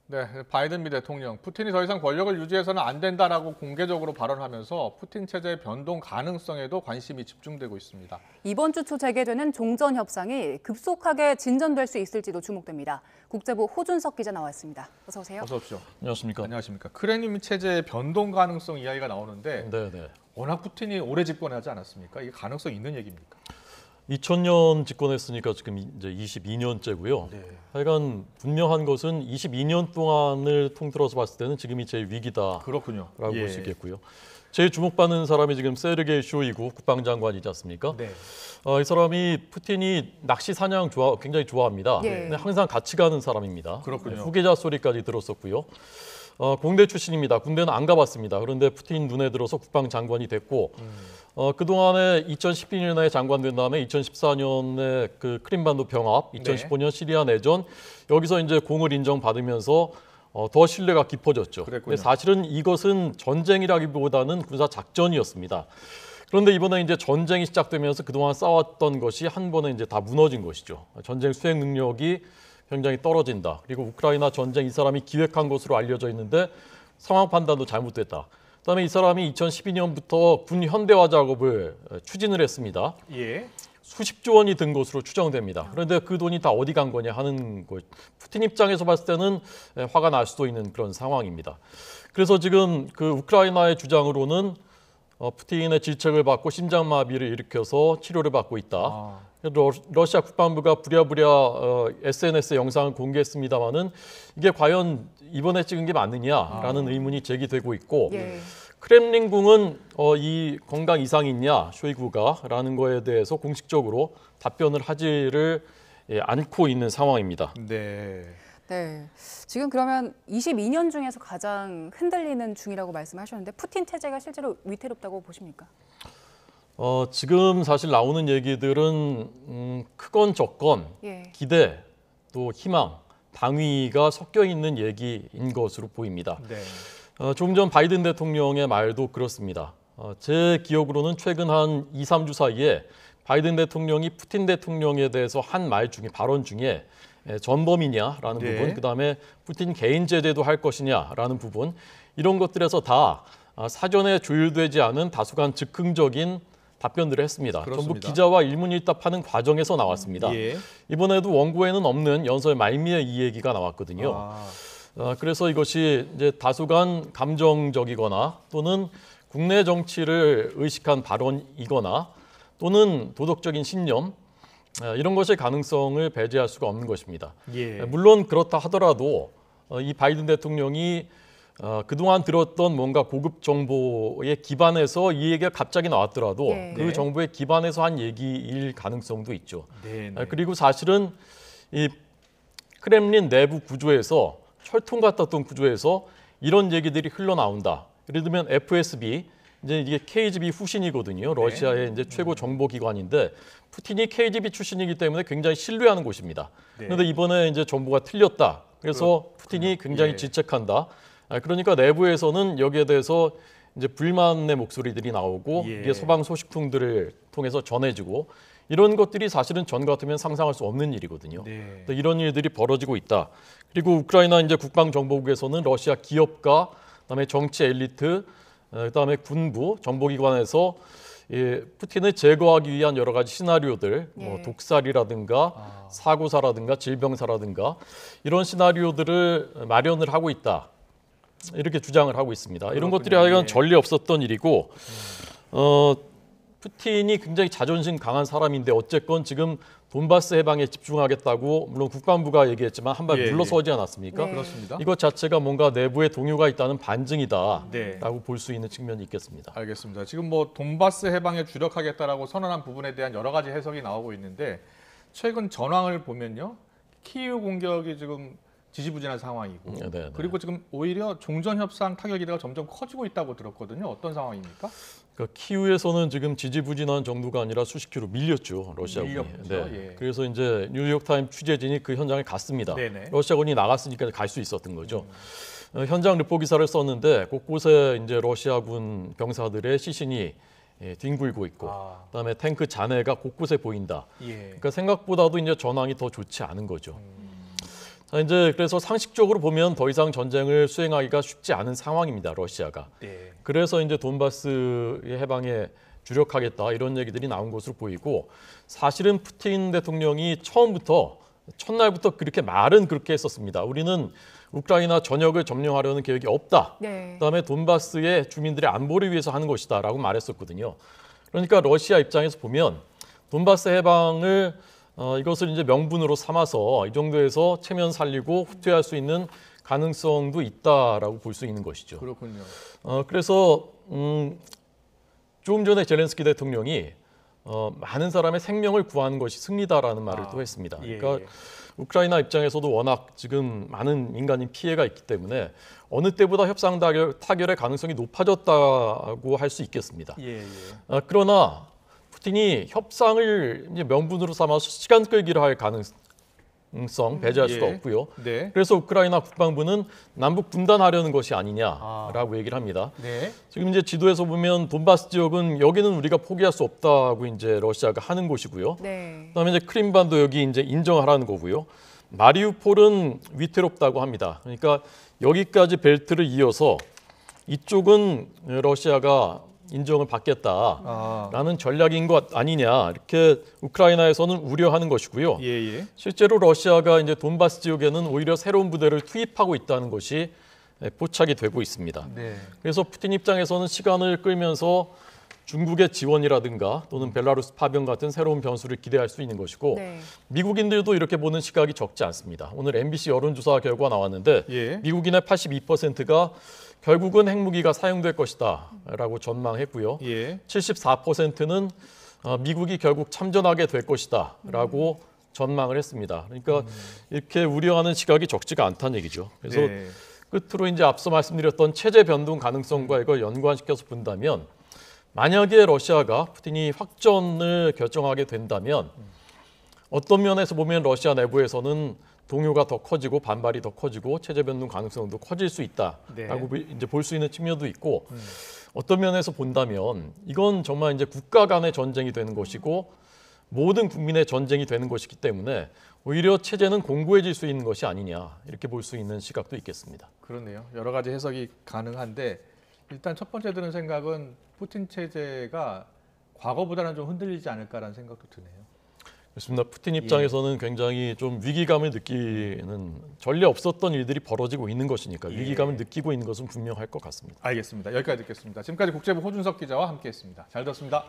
네, 바이든 미 대통령, 푸틴이 더 이상 권력을 유지해서는 안 된다라고 공개적으로 발언하면서 푸틴 체제의 변동 가능성에도 관심이 집중되고 있습니다. 이번 주 초 재개되는 종전 협상이 급속하게 진전될 수 있을지도 주목됩니다. 국제부 호준석 기자 나와 있습니다. 어서 오세요. 어서 오십시오. 안녕하십니까. 안녕하십니까. 크렘린 체제의 변동 가능성 이야기가 나오는데 네네. 워낙 푸틴이 오래 집권하지 않았습니까? 이게 가능성 있는 얘기입니까? 2000년 집권했으니까 지금 이제 22년째고요. 네. 하여간 분명한 것은 22년 동안을 통틀어서 봤을 때는 지금이 제일 위기다라고 그렇군요. 볼 수 있겠고요. 제일 주목받는 사람이 지금 세르게이 쇼이구 국방장관이지 않습니까? 네. 이 사람이 푸틴이 낚시 사냥 굉장히 좋아합니다. 예. 근데 항상 같이 가는 사람입니다. 그렇군요. 후계자 소리까지 들었었고요. 공대 출신입니다. 군대는 안 가봤습니다. 그런데 푸틴 눈에 들어서 국방장관이 됐고 그동안에 2012년에 장관된 다음에 2014년에 그 크림반도 병합, 2015년 시리아 내전 여기서 이제 공을 인정받으면서 더 신뢰가 깊어졌죠. 그랬군요. 근데 사실은 이것은 전쟁이라기보다는 군사 작전이었습니다. 그런데 이번에 이제 전쟁이 시작되면서 그동안 싸웠던 것이 한 번에 이제 다 무너진 것이죠. 전쟁 수행 능력이 굉장히 떨어진다. 그리고 우크라이나 전쟁 이 사람이 기획한 것으로 알려져 있는데 상황 판단도 잘못됐다. 그다음에 이 사람이 2012년부터 군 현대화 작업을 추진을 했습니다. 예. 수십조 원이 든 것으로 추정됩니다. 그런데 그 돈이 다 어디 간 거냐 하는 것. 푸틴 입장에서 봤을 때는 화가 날 수도 있는 그런 상황입니다. 그래서 지금 그 우크라이나의 주장으로는 푸틴의 질책을 받고 심장마비를 일으켜서 치료를 받고 있다. 러시아 국방부가 부랴부랴 SNS 영상을 공개했습니다마는 이게 과연 이번에 찍은 게 맞느냐라는 의문이 제기되고 있고 예. 크렘린궁은 이 건강 이상이 있냐 쇼이구가라는 거에 대해서 공식적으로 답변을 하지를 않고 있는 상황입니다. 네. 네. 지금 그러면 22년 중에서 가장 흔들리는 중이라고 말씀하셨는데 푸틴 체제가 실제로 위태롭다고 보십니까? 지금 사실 나오는 얘기들은 크건 적건 예. 기대 또 희망, 당위가 섞여 있는 얘기인 것으로 보입니다. 네. 조금 전 바이든 대통령의 말도 그렇습니다. 제 기억으로는 최근 한 2, 3주 사이에 바이든 대통령이 푸틴 대통령에 대해서 한 말 중에 발언 중에 전범이냐라는 네. 부분, 그다음에 푸틴 개인 제재도 할 것이냐라는 부분 이런 것들에서 다 사전에 조율되지 않은 다소간 즉흥적인 답변들을 했습니다. 그렇습니다. 전부 기자와 일문일답하는 과정에서 나왔습니다. 예. 이번에도 원고에는 없는 연설 말미에 이 얘기가 나왔거든요. 그래서 이것이 이제 다소간 감정적이거나 또는 국내 정치를 의식한 발언이거나 또는 도덕적인 신념 이런 것의 가능성을 배제할 수가 없는 것입니다. 예. 물론 그렇다 하더라도 이 바이든 대통령이 그동안 들었던 뭔가 고급 정보에 기반해서 이 얘기가 갑자기 나왔더라도 예. 그 네. 정보에 기반해서 한 얘기일 가능성도 있죠. 네. 그리고 사실은 이 크렘린 내부 구조에서 철통 같았던 구조에서 이런 얘기들이 흘러나온다. 예를 들면 FSB 이제 이게 KGB 후신이거든요. 러시아의 이제 최고 정보기관인데 푸틴이 KGB 출신이기 때문에 굉장히 신뢰하는 곳입니다. 네. 그런데 이번에 이제 정보가 틀렸다. 그래서 푸틴이 굉장히 예. 질책한다. 그러니까 내부에서는 여기에 대해서 이제 불만의 목소리들이 나오고 예. 이게 소방 소식통들을 통해서 전해지고 이런 것들이 사실은 전 같으면 상상할 수 없는 일이거든요. 네. 이런 일들이 벌어지고 있다. 그리고 우크라이나 이제 국방정보국에서는 러시아 기업가, 그다음에 정치 엘리트, 그다음에 군부, 정보기관에서 푸틴을 제거하기 위한 여러 가지 시나리오들, 뭐 예. 독살이라든가 사고사라든가 질병사라든가 이런 시나리오들을 마련을 하고 있다. 이렇게 주장을 하고 있습니다. 이런 그렇군요. 것들이 하여간 예. 전례 없었던 일이고 푸틴이 굉장히 자존심 강한 사람인데 어쨌건 지금 돈바스 해방에 집중하겠다고 물론 국방부가 얘기했지만 한 발 예, 물러서지 않았습니까? 네. 그렇습니다. 이것 자체가 뭔가 내부에 동요가 있다는 반증이다라고 네. 볼 수 있는 측면이 있겠습니다. 알겠습니다. 지금 뭐 돈바스 해방에 주력하겠다라고 선언한 부분에 대한 여러 가지 해석이 나오고 있는데 최근 전황을 보면요. 키이우 공격이 지금 지지부진한 상황이고 네. 그리고 지금 오히려 종전 협상 타격 기대가 점점 커지고 있다고 들었거든요. 어떤 상황입니까? 그러니까 키우에서는 지금 지지부진한 정도가 아니라 수십 킬로 밀렸죠. 러시아군이. 밀렸죠. 예. 그래서 이제 뉴욕타임 취재진이 그 현장에 갔습니다. 네네. 러시아군이 나갔으니까 갈 수 있었던 거죠. 현장 리포 기사를 썼는데 곳곳에 이제 러시아군 병사들의 시신이 뒹굴고 있고 그다음에 탱크 잔해가 곳곳에 보인다. 예. 그러니까 생각보다도 이제 전황이 더 좋지 않은 거죠. 자, 이제 그래서 상식적으로 보면 더 이상 전쟁을 수행하기가 쉽지 않은 상황입니다. 러시아가. 네. 그래서 이제 돈바스의 해방에 주력하겠다 이런 얘기들이 나온 것으로 보이고 사실은 푸틴 대통령이 처음부터 첫날부터 그렇게 말은 그렇게 했었습니다. 우리는 우크라이나 전역을 점령하려는 계획이 없다. 네. 그다음에 돈바스의 주민들의 안보를 위해서 하는 것이다라고 말했었거든요. 그러니까 러시아 입장에서 보면 돈바스 해방을 이것을 이제 명분으로 삼아서 이 정도에서 체면 살리고 후퇴할 수 있는 가능성도 있다라고 볼 수 있는 것이죠. 그렇군요. 그래서 조금 전에 젤렌스키 대통령이 많은 사람의 생명을 구하는 것이 승리다라는 말을 또 했습니다. 예, 그러니까 예. 우크라이나 입장에서도 워낙 지금 많은 인간인 피해가 있기 때문에 어느 때보다 협상 타결의 가능성이 높아졌다고 할 수 있겠습니다. 예, 예. 그러나 푸틴이 협상을 이제 명분으로 삼아서 시간 끌기를 할 가능성 배제할 수가 예. 없고요. 네. 그래서 우크라이나 국방부는 남북 분단하려는 것이 아니냐라고 얘기를 합니다. 네. 지금 이제 지도에서 보면 돈바스 지역은 여기는 우리가 포기할 수 없다고 이제 러시아가 하는 곳이고요. 네. 그다음에 이제 크림반도 여기 이제 인정하라는 거고요. 마리우폴은 위태롭다고 합니다. 그러니까 여기까지 벨트를 이어서 이쪽은 러시아가 인정을 받겠다라는 전략인 것 아니냐 이렇게 우크라이나에서는 우려하는 것이고요. 예, 예. 실제로 러시아가 이제 돈바스 지역에는 오히려 새로운 부대를 투입하고 있다는 것이 포착이 되고 있습니다. 네. 그래서 푸틴 입장에서는 시간을 끌면서 중국의 지원이라든가 또는 벨라루스 파병 같은 새로운 변수를 기대할 수 있는 것이고 네. 미국인들도 이렇게 보는 시각이 적지 않습니다. 오늘 MBC 여론조사 결과 나왔는데 예. 미국인의 82%가 결국은 핵무기가 사용될 것이다라고 전망했고요. 예. 74%는 미국이 결국 참전하게 될 것이다라고 전망을 했습니다. 그러니까 이렇게 우려하는 시각이 적지가 않다는 얘기죠. 그래서 네. 끝으로 이제 앞서 말씀드렸던 체제 변동 가능성과 이걸 연관시켜서 본다면 만약에 러시아가 푸틴이 확전을 결정하게 된다면 어떤 면에서 보면 러시아 내부에서는 동요가 더 커지고 반발이 더 커지고 체제 변동 가능성도 커질 수 있다라고 이제 볼 수 있는 측면도 있고 어떤 면에서 본다면 이건 정말 이제 국가 간의 전쟁이 되는 것이고 모든 국민의 전쟁이 되는 것이기 때문에 오히려 체제는 공고해질 수 있는 것이 아니냐 이렇게 볼 수 있는 시각도 있겠습니다. 그렇네요. 여러 가지 해석이 가능한데 일단 첫 번째 드는 생각은 푸틴 체제가 과거보다는 좀 흔들리지 않을까라는 생각도 드네요. 그렇습니다. 푸틴 입장에서는 굉장히 좀 위기감을 느끼는 전례 없었던 일들이 벌어지고 있는 것이니까 위기감을 느끼고 있는 것은 분명할 것 같습니다. 알겠습니다. 여기까지 듣겠습니다. 지금까지 국제부 호준석 기자와 함께했습니다. 잘 들었습니다.